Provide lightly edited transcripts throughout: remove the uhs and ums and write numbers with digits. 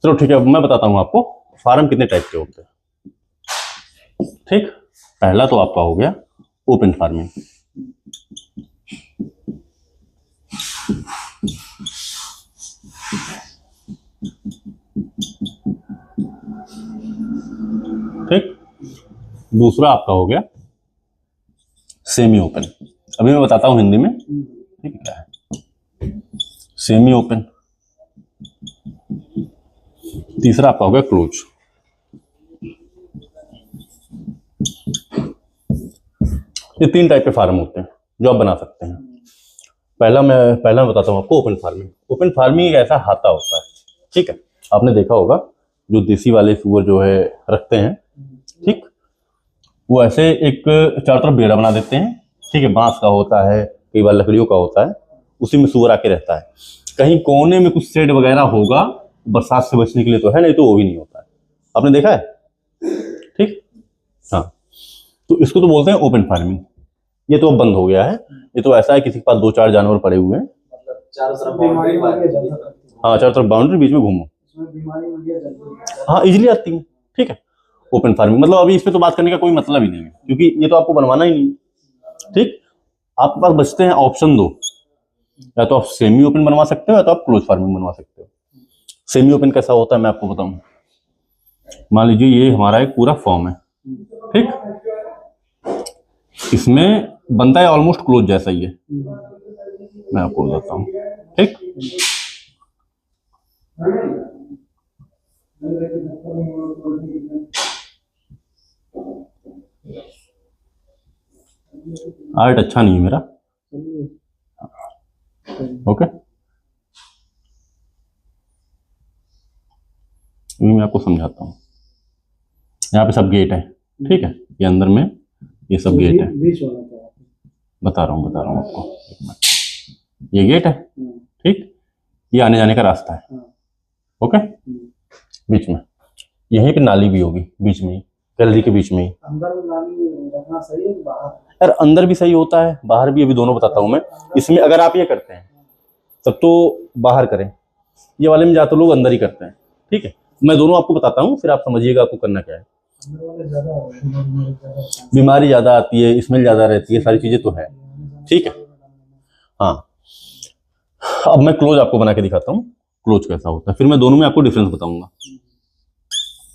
चलो ठीक है, मैं बताता हूँ आपको फार्म कितने टाइप के होते हैं। ठीक, पहला तो आपका हो गया ओपन फार्मिंग। ठीक, दूसरा आपका हो गया सेमी ओपन। अभी मैं बताता हूं हिंदी में, ठीक है, क्या है सेमी ओपन। तीसरा आपका हो गया क्लोज। ये 3 टाइप के फार्म होते हैं जो आप बना सकते हैं। पहला मैं बताता हूं आपको ओपन फार्मिंग। ओपन फार्मिंग एक ऐसा हाता होता है, ठीक है, आपने देखा होगा जो देसी वाले सुअर जो है रखते हैं, ठीक, वो ऐसे एक चारों तरफ बेड़ा बना देते हैं, ठीक है, बांस का होता है, कई बार लकड़ियों का होता है, उसी में सुअर आके रहता है। कहीं कोने में कुछ शेड वगैरह होगा, बरसात से बचने के लिए तो है, नहीं तो वो भी नहीं होता है। आपने देखा है, ठीक, हाँ, तो इसको तो बोलते हैं ओपन फार्मिंग। ये तो अब बंद हो गया है। ये तो ऐसा है किसी के पास 2-4 जानवर पड़े हुए हैं, मतलब चारों तरफ बाउंड्री, हाँ, चारों तरफ बाउंड्री, बीच में घूमो, हाँ, इजिली आती है, ठीक है। ओपन फार्मिंग मतलब अभी इसमें तो बात करने का कोई मतलब ही नहीं है, क्योंकि ये तो आपको बनवाना ही नहीं है। ठीक, आपके पास बचते हैं ऑप्शन 2, या तो आप सेमी ओपन बनवा सकते हो या तो आप क्लोज फार्मिंग बनवा सकते हो। सेमी ओपन कैसा होता है मैं आपको बताऊं। मान लीजिए ये हमारा एक पूरा फॉर्म है, ठीक, इसमें बनता है ऑलमोस्ट क्लोज जैसा ही है, मैं आपको बताता हूँ, ठीक। आर्ट अच्छा नहीं है मेरा, ओके, मैं आपको समझाता हूँ। यहाँ पे सब गेट है, ठीक है, ये अंदर में ये सब गेट है, बता रहा हूँ आपको, ये गेट है, ठीक, ये आने जाने का रास्ता है, ओके। बीच में यहीं पे नाली भी होगी, बीच में ही, गैलरी के बीच में ही। अंदर नाली रखना सही है बाहर? यार अंदर भी सही होता है, बाहर भी, अभी दोनों बताता हूँ मैं। इसमें अगर आप ये करते हैं तब तो बाहर करें, ये वाले में ज्यादातर लोग अंदर ही करते हैं, ठीक है। मैं दोनों आपको बताता हूँ, फिर आप समझिएगा आपको करना क्या है। बीमारी ज्यादा आती है, स्मेल ज्यादा रहती है, सारी चीजें तो है, ठीक है। हाँ, अब मैं क्लोज आपको बना के दिखाता हूँ क्लोज कैसा होता है, फिर मैं दोनों में आपको डिफरेंस बताऊंगा,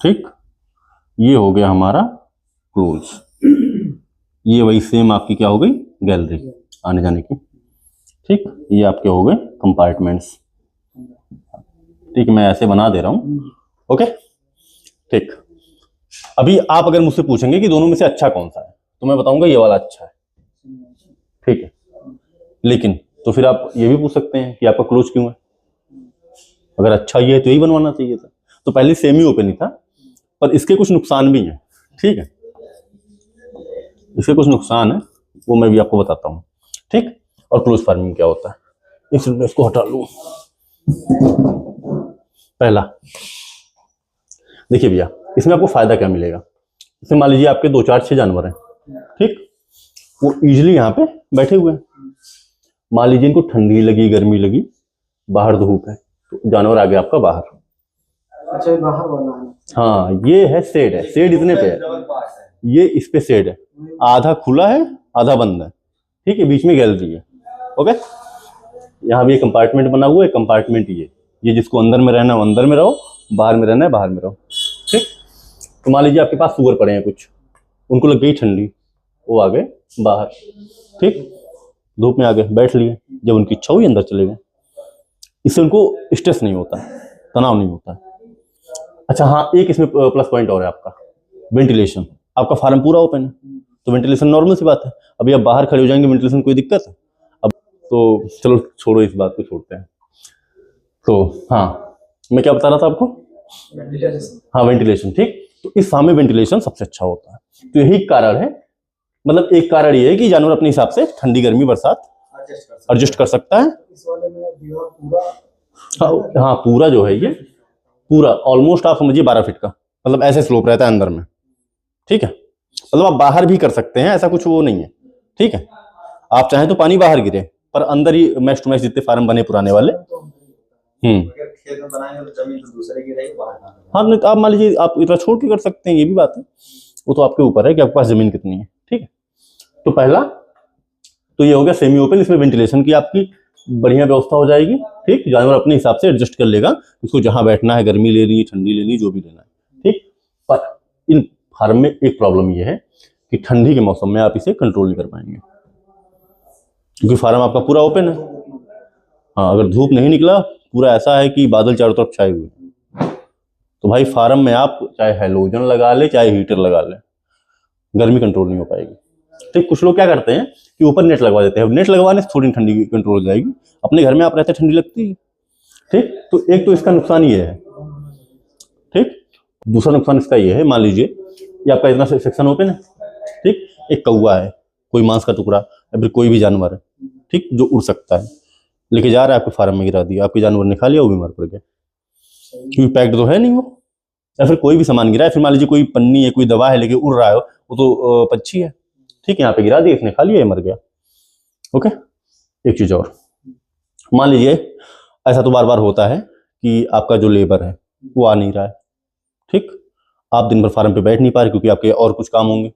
ठीक। ये हो गया हमारा क्लोज, ये वही सेम आपकी क्या हो गई गैलरी आने जाने की, ठीक। ये आपके हो गए कंपार्टमेंट्स, ठीक, मैं ऐसे बना दे रहा हूं, ओके, ठीक। अभी आप अगर मुझसे पूछेंगे कि दोनों में से अच्छा कौन सा है, तो मैं बताऊंगा ये वाला अच्छा है, ठीक है। लेकिन तो फिर आप ये भी पूछ सकते हैं कि आपका क्लोज क्यों है। अगर अच्छा ये है तो यही बनवाना चाहिए था। तो पहले सेमी ओपन ही था, पर इसके कुछ नुकसान भी हैं, ठीक है, इसके कुछ नुकसान है, वो मैं भी आपको बताता हूँ, ठीक। और क्लोज फार्मिंग क्या होता है, इसको हटा लूं। पहला देखिए भैया, इसमें आपको फायदा क्या मिलेगा। इसमें मान लीजिए आपके 2-4-6 जानवर हैं, ठीक, वो इजिली यहाँ पे बैठे हुए हैं। मान लीजिए इनको ठंडी लगी, गर्मी लगी, बाहर धूप है, तो जानवर आ गया आपका बाहर। अच्छा, बाहर वाला है? हाँ, ये है शेड, है शेड इतने पे है, ये इस पे शेड है, आधा खुला है आधा बंद है, ठीक है, बीच में गैलरी है, ओके। यहाँ भी एक कंपार्टमेंट बना हुआ है, कंपार्टमेंट ये जिसको अंदर में रहना है अंदर में रहो, बाहर में रहना है बाहर में रहो, ठीक। तो मान लीजिए आपके पास सुअर पड़े हैं कुछ, उनको लग गई ठंडी, वो आ गए बाहर, ठीक, धूप में आ गए बैठ लिए, जब उनकी इच्छा हुई अंदर चले गए। इससे उनको स्ट्रेस नहीं होता, तनाव नहीं होता। अच्छा हाँ, एक इसमें प्लस पॉइंट और है आपका, वेंटिलेशन। आपका फार्म पूरा ओपन है तो वेंटिलेशन नॉर्मल सी बात है। अभी आप बाहर खड़े हो जाएंगे, वेंटिलेशन कोई दिक्कत है? अब तो चलो छोड़ो, इस बात को छोड़ते हैं। तो हाँ, मैं क्या बता रहा था आपको, हाँ वेंटिलेशन, ठीक। तो इस फार्म में वेंटिलेशन सबसे अच्छा होता है। तो यही कारण है, मतलब एक कारण ये है कि जानवर अपने हिसाब से ठंडी गर्मी बरसात एडजस्ट कर सकता है। इस वाले में दीवार पूरा, हाँ पूरा जो है ये पूरा ऑलमोस्ट आप समझिए 12 फीट का, मतलब ऐसे स्लोप रहता है अंदर में, ठीक है। मतलब आप बाहर भी कर सकते हैं, ऐसा कुछ वो नहीं है, ठीक है। आप चाहें तो पानी बाहर गिरे, पर अंदर ही मैच टू मैच जितने फार्म बने पुराने वाले, अगर खेत में बनाएंगे तो जमीन तो दूसरे की रहेगी, बाहर ना हाँ, नहीं तो आप मान लीजिए आप इतना छोड़ के कर सकते हैं, ये भी बात है, वो तो आपके ऊपर है कि आपके पास जमीन कितनी है। ठीक है, तो पहला तो ये हो गया सेमी ओपन, इसमें वेंटिलेशन की आपकी बढ़िया व्यवस्था हो जाएगी। ठीक, जानवर अपने हिसाब से एडजस्ट कर लेगा, उसको जहां बैठना है, गर्मी लेनी है, ठंडी लेनी है, जो भी लेना है। ठीक, पर इन फार्म में एक प्रॉब्लम ये है कि ठंडी के मौसम में आप इसे कंट्रोल नहीं कर पाएंगे, क्योंकि फार्म आपका पूरा ओपन है। हाँ, अगर धूप नहीं निकला, पूरा ऐसा है कि बादल चारों तरफ छाए हुए हैं, तो भाई फार्म में आप चाहे हैलोजन लगा ले, चाहे हीटर लगा ले, गर्मी कंट्रोल नहीं हो पाएगी। ठीक, कुछ लोग क्या करते हैं कि ऊपर नेट लगवा देते हैं। नेट लगवाने से थोड़ी ठंडी कंट्रोल हो जाएगी, अपने घर में आप रहते ठंडी लगती है। ठीक, तो एक तो इसका नुकसान ये है। ठीक, दूसरा नुकसान इसका ये है, मान लीजिए ये आपका इतना सेक्शन ओपन है। ठीक, एक कौवा है, कोई मांस का टुकड़ा या फिर कोई भी जानवर है, ठीक, जो उड़ सकता है, लेके जा रहा है आपके फार्म में गिरा दिया, आपके जानवर ने खा लिया, वो बीमार पड़ गया, क्योंकि पैक्ड तो है नहीं वो। या फिर कोई भी सामान गिरा है, फिर मान लीजिए कोई पन्नी है, कोई दवा है लेके उड़ रहा है, वो तो पक्षी है। ठीक है, यहाँ पे गिरा दिया, इसने खा लिया, ये मर गया। ओके, एक चीज और, मान लीजिए ऐसा तो बार बार होता है कि आपका जो लेबर है वो आ नहीं रहा है। ठीक, आप दिन भर फार्म पे बैठ नहीं पा रहे क्योंकि आपके और कुछ काम होंगे,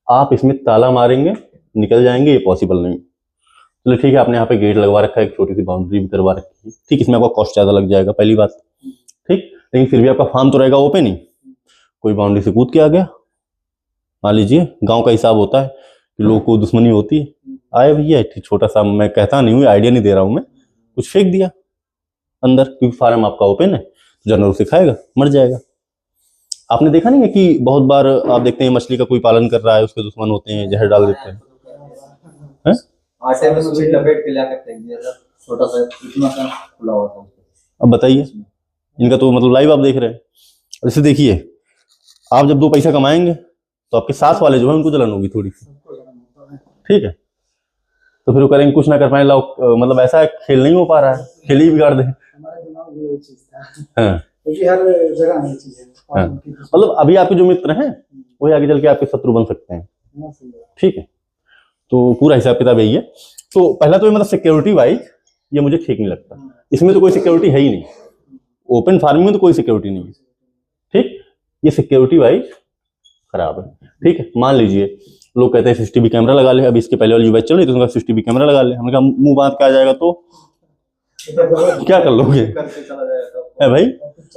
आप इसमें ताला मारेंगे, निकल जाएंगे, ये पॉसिबल नहीं। चलो ठीक है, आपने यहाँ पे गेट लगवा रखा है, एक छोटी सी बाउंड्री भी करवा रखी है। ठीक, इसमें आपका कॉस्ट ज़्यादा लग जाएगा, पहली बात। ठीक, लेकिन फिर भी आपका फार्म तो रहेगा ओपन ही। कोई बाउंड्री से कूद के आ गया, मान लीजिए गांव का हिसाब होता है कि लोगों को दुश्मनी होती है, आए भैया छोटा सा, मैं कहता नहीं हूँ, आइडिया नहीं दे रहा हूँ मैं, कुछ फेंक दिया अंदर, क्योंकि फार्म आपका ओपन है, तो जानवर उसे खाएगा, मर जाएगा। आपने देखा नहीं है कि बहुत बार आप देखते हैं मछली का कोई पालन कर रहा है, उसके दुश्मन होते हैं, जहर डाल देते हैं। आटे में सुई लपेट के लाकर फेंक दिया था, छोटा सा इतना सा खुला हुआ था। अब बताइए, इनका तो मतलब लाइव आप देख रहे हैं। और इसे देखिए, आप जब 2 पैसा कमाएंगे तो आपके साथ वाले जो है उनको जलन होगी थोड़ी सी। ठीक है, तो फिर वो करेंगे, कुछ ना कर पाए, मतलब ऐसा खेल नहीं हो पा रहा है, खेल ही बिगाड़ दे। हमारे दिमाग में ये चीज था, हाँ, क्योंकि हर जगह ये चीज है। हाँ, मतलब अभी आपके जो मित्र हैं वही आगे चल के आपके शत्रु बन सकते हैं। ठीक है, तो पूरा हिसाब किताब यही है। तो पहला तो ये मतलब सिक्योरिटी वाइज ये मुझे ठीक नहीं लगता, इसमें तो कोई सिक्योरिटी है ही नहीं, ओपन फार्मिंग में तो कोई सिक्योरिटी नहीं है। ठीक, ये सिक्योरिटी वाइज खराब है। ठीक है, मान लीजिए लोग कहते हैं सीसीटीवी कैमरा लगा ले, अभी इसके पहले वाली जो बैच चल रही थी उसका सीसीटीवी कैमरा लगा ले, हमने कहा मुंह बांध के आ जाएगा तो क्या कर लोगे, है भाई?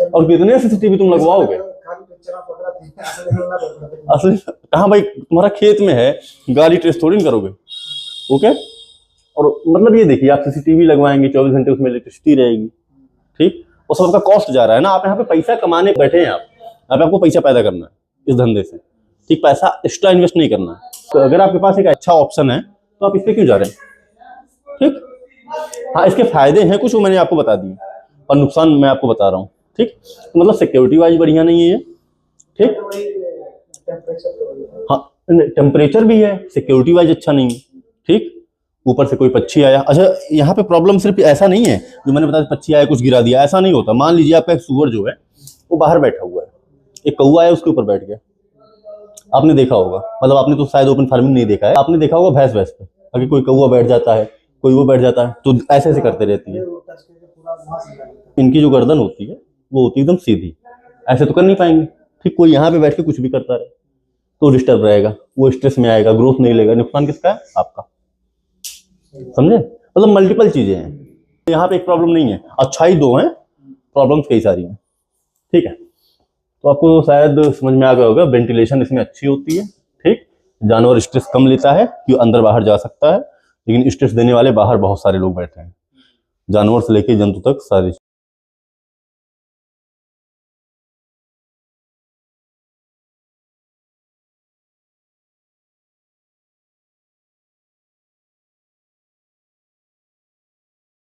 और कितने सीसीटीवी तुम लगवाओगे? असली कहाँ भाई, तुम्हारा खेत में है, गाड़ी ट्रेस थोड़ी नहीं करोगे। ओके, और मतलब ये देखिए, आप सीसीटीवी लगवाएंगे, 24 घंटे उसमें इलेक्ट्रिसिटी रहेगी। ठीक, और सबका कॉस्ट जा रहा है ना, आप यहाँ पे पैसा कमाने बैठे हैं, आप यहाँ पे आपको पैसा पैदा करना है इस धंधे से। ठीक, पैसा एक्स्ट्रा इन्वेस्ट नहीं करना है। तो अगर आपके पास एक अच्छा ऑप्शन है तो आप इस पे क्यों जा रहे हैं? ठीक, हाँ, इसके फायदे हैं कुछ, वो मैंने आपको बता दिए, और नुकसान मैं आपको बता रहा हूँ। ठीक, तो मतलब सिक्योरिटी वाइज बढ़िया नहीं है ये। ठीक, हाँ, टेम्परेचर भी है, सिक्योरिटी वाइज अच्छा नहीं है। ठीक, ऊपर से कोई पक्षी आया, अच्छा यहाँ पे प्रॉब्लम सिर्फ ऐसा नहीं है जो मैंने बताया, पक्षी आया कुछ गिरा दिया, ऐसा नहीं होता। मान लीजिए आपका एक सुअर जो है वो बाहर बैठा हुआ है, एक कौवा आया उसके ऊपर बैठ गया, आपने देखा होगा, मतलब आपने तो शायद ओपन फार्मिंग नहीं देखा है, आपने देखा होगा भैंस पे अगर कोई कौवा बैठ जाता है, कोई वो बैठ जाता है, तो ऐसे ऐसे करते रहती है। इनकी जो गर्दन होती है वो होती है एकदम सीधी, ऐसे तो कर नहीं पाएंगे। ठीक, कोई यहाँ पे बैठ के कुछ भी करता रहे तो डिस्टर्ब रहेगा, वो स्ट्रेस में आएगा, ग्रोथ नहीं लेगा, नुकसान किसका है? आपका। समझे, मतलब मल्टीपल चीजें हैं यहाँ पे, एक प्रॉब्लम नहीं है, अच्छाई 2 है, प्रॉब्लम्स कई सारी हैं। ठीक है, तो आपको शायद समझ में आ गया होगा, वेंटिलेशन इसमें अच्छी होती है। ठीक, जानवर स्ट्रेस कम लेता है कि अंदर बाहर जा सकता है, लेकिन स्ट्रेस देने वाले बाहर बहुत सारे लोग बैठे हैं, जानवर से लेके जंतु तक सारे।